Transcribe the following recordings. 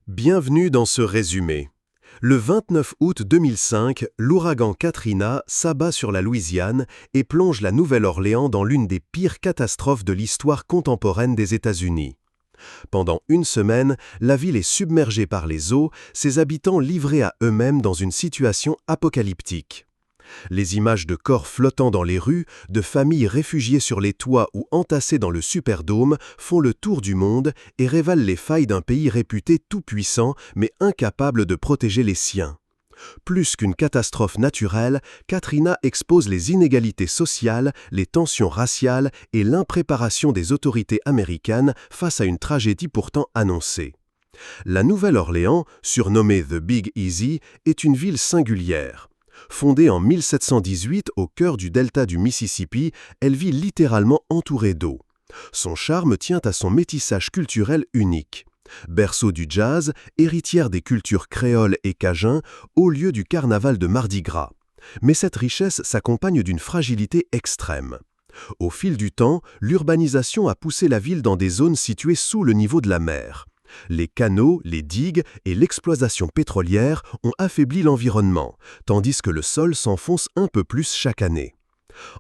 Bienvenue dans ce résumé. Le 29 août 2005, l'ouragan Katrina s'abat sur la Louisiane et plonge la Nouvelle-Orléans dans l'une des pires catastrophes de l'histoire contemporaine des États-Unis. Pendant une semaine, la ville est submergée par les eaux, ses habitants livrés à eux-mêmes dans une situation apocalyptique. Les images de corps flottant dans les rues, de familles réfugiées sur les toits ou entassées dans le Superdome font le tour du monde et révèlent les failles d'un pays réputé tout-puissant mais incapable de protéger les siens. Plus qu'une catastrophe naturelle, Katrina expose les inégalités sociales, les tensions raciales et l'impréparation des autorités américaines face à une tragédie pourtant annoncée. La Nouvelle-Orléans, surnommée The Big Easy, est une ville singulière. Fondée en 1718 au cœur du delta du Mississippi, elle vit littéralement entourée d'eau. Son charme tient à son métissage culturel unique. Berceau du jazz, héritière des cultures créoles et cajun, haut lieu du carnaval de Mardi Gras. Mais cette richesse s'accompagne d'une fragilité extrême. Au fil du temps, l'urbanisation a poussé la ville dans des zones situées sous le niveau de la mer. Les canaux, les digues et l'exploitation pétrolière ont affaibli l'environnement, tandis que le sol s'enfonce un peu plus chaque année.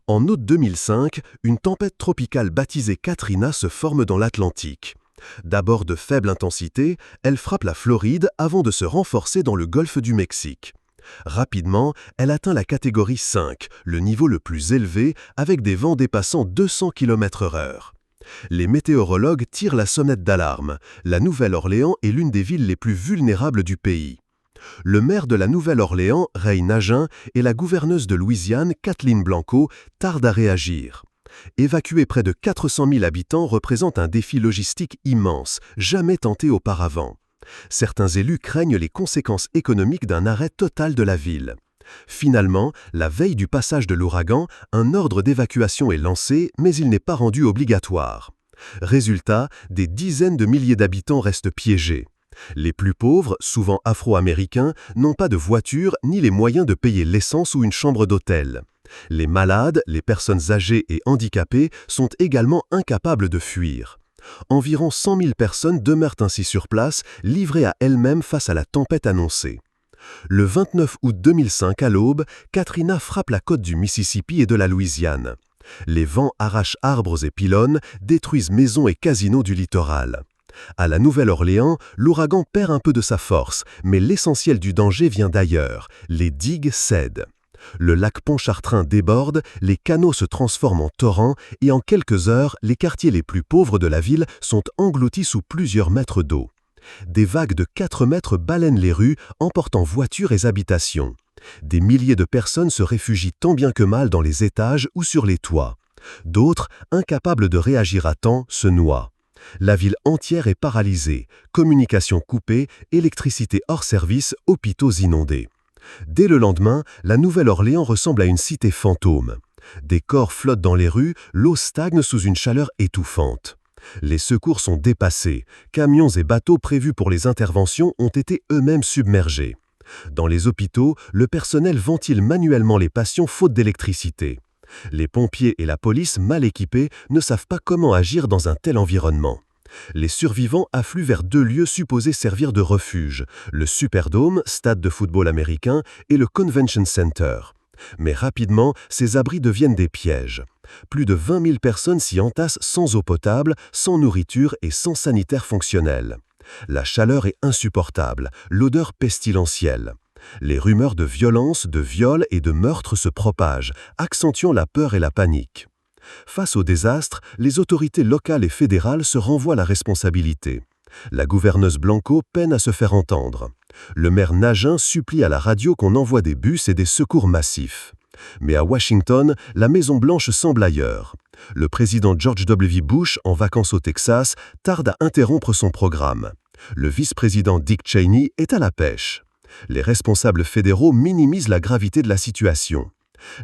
En août 2005, une tempête tropicale baptisée Katrina se forme dans l'Atlantique. D'abord de faible intensité, elle frappe la Floride avant de se renforcer dans le golfe du Mexique. Rapidement, elle atteint la catégorie 5, le niveau le plus élevé, avec des vents dépassant 200 km/h. Les météorologues tirent la sonnette d'alarme. La Nouvelle-Orléans est l'une des villes les plus vulnérables du pays. Le maire de la Nouvelle-Orléans, Ray Nagin, et la gouverneuse de Louisiane, Kathleen Blanco, tardent à réagir. Évacuer près de 400 000 habitants représente un défi logistique immense, jamais tenté auparavant. Certains élus craignent les conséquences économiques d'un arrêt total de la ville. Finalement, la veille du passage de l'ouragan, un ordre d'évacuation est lancé, mais il n'est pas rendu obligatoire. Résultat, des dizaines de milliers d'habitants restent piégés. Les plus pauvres, souvent afro-américains, n'ont pas de voiture ni les moyens de payer l'essence ou une chambre d'hôtel. Les malades, les personnes âgées et handicapées sont également incapables de fuir. Environ 100 000 personnes demeurent ainsi sur place, livrées à elles-mêmes face à la tempête annoncée. Le 29 août 2005 à l'aube, Katrina frappe la côte du Mississippi et de la Louisiane. Les vents arrachent arbres et pylônes, détruisent maisons et casinos du littoral. À la Nouvelle-Orléans, l'ouragan perd un peu de sa force, mais l'essentiel du danger vient d'ailleurs. Les digues cèdent. Le lac Pontchartrain déborde, les canaux se transforment en torrents et en quelques heures, les quartiers les plus pauvres de la ville sont engloutis sous plusieurs mètres d'eau. Des vagues de 4 mètres balaient les rues, emportant voitures et habitations. Des milliers de personnes se réfugient tant bien que mal dans les étages ou sur les toits. D'autres, incapables de réagir à temps, se noient. La ville entière est paralysée, communications coupées, électricité hors service, hôpitaux inondés. Dès le lendemain, la Nouvelle-Orléans ressemble à une cité fantôme. Des corps flottent dans les rues, l'eau stagne sous une chaleur étouffante. Les secours sont dépassés, camions et bateaux prévus pour les interventions ont été eux-mêmes submergés. Dans les hôpitaux, le personnel ventile manuellement les patients faute d'électricité. Les pompiers et la police, mal équipés, ne savent pas comment agir dans un tel environnement. Les survivants affluent vers 2 lieux supposés servir de refuge, le Superdome, stade de football américain, et le Convention Center. Mais rapidement, ces abris deviennent des pièges. Plus de 20 000 personnes s'y entassent sans eau potable, sans nourriture et sans sanitaire fonctionnel. La chaleur est insupportable, l'odeur pestilentielle. Les rumeurs de violence, de viols et de meurtres se propagent, accentuant la peur et la panique. Face au désastre, les autorités locales et fédérales se renvoient la responsabilité. La gouverneuse Blanco peine à se faire entendre. Le maire Nagin supplie à la radio qu'on envoie des bus et des secours massifs. Mais à Washington, la Maison-Blanche semble ailleurs. Le président George W. Bush, en vacances au Texas, tarde à interrompre son programme. Le vice-président Dick Cheney est à la pêche. Les responsables fédéraux minimisent la gravité de la situation.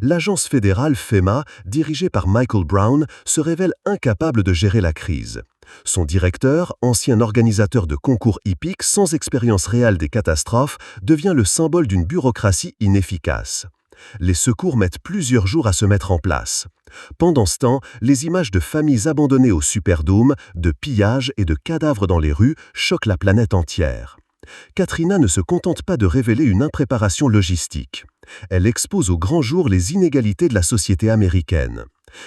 L'agence fédérale FEMA, dirigée par Michael Brown, se révèle incapable de gérer la crise. Son directeur, ancien organisateur de concours hippiques sans expérience réelle des catastrophes, devient le symbole d'une bureaucratie inefficace. Les secours mettent plusieurs jours à se mettre en place. Pendant ce temps, les images de familles abandonnées au Superdome, de pillages et de cadavres dans les rues choquent la planète entière. Katrina ne se contente pas de révéler une impréparation logistique. Elle expose au grand jour les inégalités de la société américaine.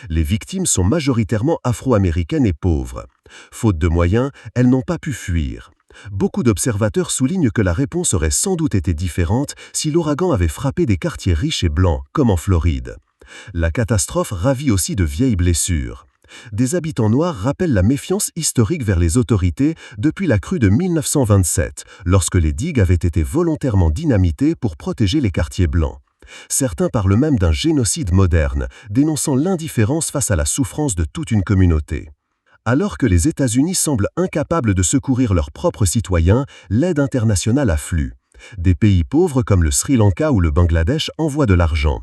Les victimes sont majoritairement afro-américaines et pauvres. Faute de moyens, elles n'ont pas pu fuir. Beaucoup d'observateurs soulignent que la réponse aurait sans doute été différente si l'ouragan avait frappé des quartiers riches et blancs, comme en Floride. La catastrophe ravit aussi de vieilles blessures. Des habitants noirs rappellent la méfiance historique vers les autorités depuis la crue de 1927, lorsque les digues avaient été volontairement dynamitées pour protéger les quartiers blancs. Certains parlent même d'un génocide moderne, dénonçant l'indifférence face à la souffrance de toute une communauté. Alors que les États-Unis semblent incapables de secourir leurs propres citoyens, l'aide internationale afflue. Des pays pauvres comme le Sri Lanka ou le Bangladesh envoient de l'argent.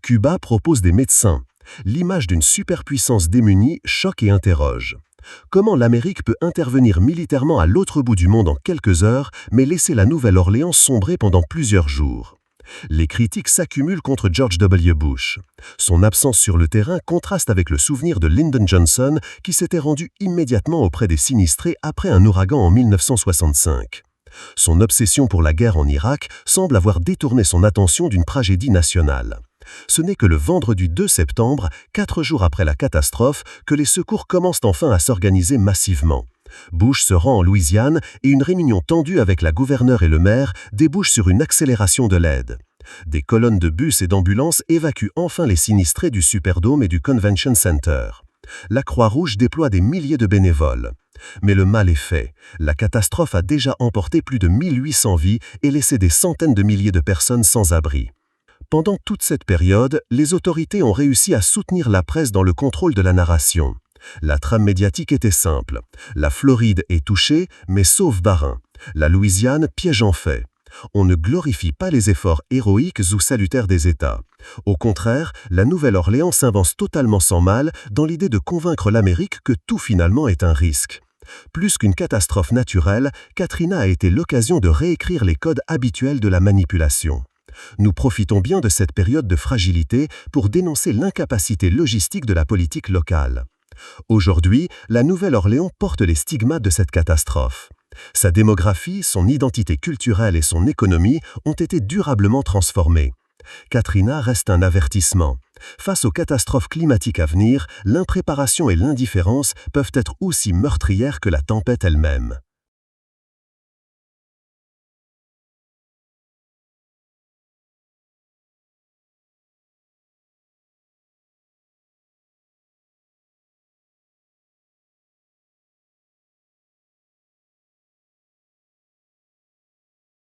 Cuba propose des médecins. L'image d'une superpuissance démunie choque et interroge. Comment l'Amérique peut intervenir militairement à l'autre bout du monde en quelques heures, mais laisser la Nouvelle-Orléans sombrer pendant plusieurs jours? Les critiques s'accumulent contre George W. Bush. Son absence sur le terrain contraste avec le souvenir de Lyndon Johnson, qui s'était rendu immédiatement auprès des sinistrés après un ouragan en 1965. Son obsession pour la guerre en Irak semble avoir détourné son attention d'une tragédie nationale. Ce n'est que le vendredi 2 septembre, 4 jours après la catastrophe, que les secours commencent enfin à s'organiser massivement. Bush se rend en Louisiane et une réunion tendue avec la gouverneure et le maire débouche sur une accélération de l'aide. Des colonnes de bus et d'ambulances évacuent enfin les sinistrés du Superdome et du Convention Center. La Croix-Rouge déploie des milliers de bénévoles. Mais le mal est fait. La catastrophe a déjà emporté plus de 1800 vies et laissé des centaines de milliers de personnes sans abri. Pendant toute cette période, les autorités ont réussi à soutenir la presse dans le contrôle de la narration. La trame médiatique était simple. La Floride est touchée, mais sauve Barin. La Louisiane piège en fait. On ne glorifie pas les efforts héroïques ou salutaires des États. Au contraire, la Nouvelle-Orléans s'avance totalement sans mal dans l'idée de convaincre l'Amérique que tout finalement est un risque. Plus qu'une catastrophe naturelle, Katrina a été l'occasion de réécrire les codes habituels de la manipulation. Nous profitons bien de cette période de fragilité pour dénoncer l'incapacité logistique de la politique locale. Aujourd'hui, la Nouvelle-Orléans porte les stigmates de cette catastrophe. Sa démographie, son identité culturelle et son économie ont été durablement transformées. Katrina reste un avertissement. Face aux catastrophes climatiques à venir, l'impréparation et l'indifférence peuvent être aussi meurtrières que la tempête elle-même.